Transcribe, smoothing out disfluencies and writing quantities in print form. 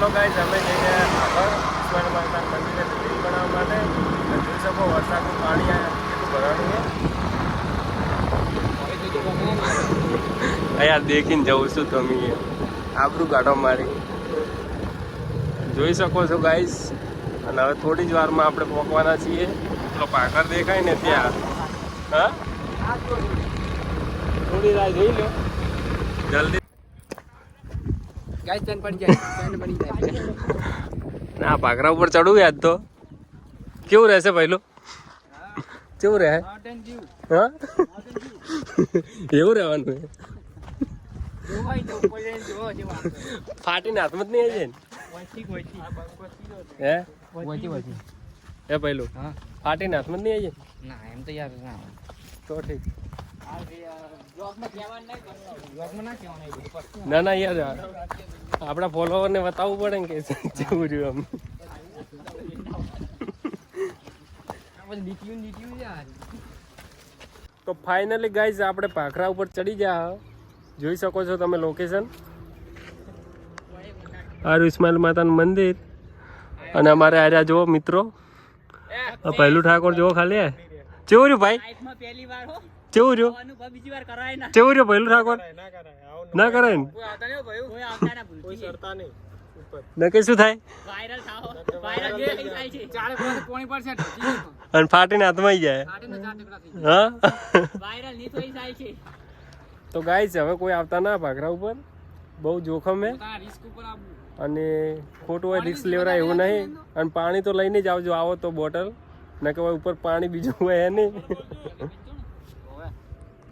ચાલો ગાઈસ અમે જઈને આગળ ઈશ્વર માતાના મંદિરે રીલ બનાવવા માટે જોઈ શકો વરસાદનું પાણી કેટલું ભરાણું છે યાર દેખીને જવું છું તમે આબરૂ કાઢો મારી જોઈ શકો છો ગાઈસ અને હવે થોડી જ વારમાં આપણે પહોંચવાના છીએ તો પાકર દેખાય ને ત્યાં હા થોડી રાહ જોઈ લો જલ્દી ગાઈસ ટ્રેન પડી જાય ના પાકરા ઉપર ચડવું યાદ તો કેવું રહેશે પહેલું કેવું રહે હા એવું રહેવાનું ફાટીને હાથમાં જ નહીં આવી જાય ને હે પહેલું ફાટીને હાથમાં જ નહીં આવી જાય ના એમ તો યાર ના તો ઠીક ના ના યાર આપણા ફોલોવરને બતાવવું પડે ને કે જેવું રહ્યું આમ તો ફાઇનલી ગાઈઝ આપણે પાખરા ઉપર ચડી ગયા જોઈ શકો છો તમે લોકેશન આરુ ઇસ્માઇલ માતાનું મંદિર અને અમારે આર્યા જુઓ મિત્રો પહેલું ઠાકોર જુઓ ખાલી કેવું રહ્યું ભાઈ કેવું રહ્યું કેવું રહ્યું પહેલું ઠાકોર ના કરાય ને નક્કી શું થાય અને ફાટીને હાથમાં આવી જાય હા તો ગાઈસ હવે કોઈ આવતા ના પાખરા ઉપર બહુ જોખમ હે અને ખોટું હોય રિસ્ક લેવરાય એવું નહીં અને પાણી તો લઈને જ આવજો આવો તો બોટલ ના કે ઉપર પાણી બીજું હોય નહીં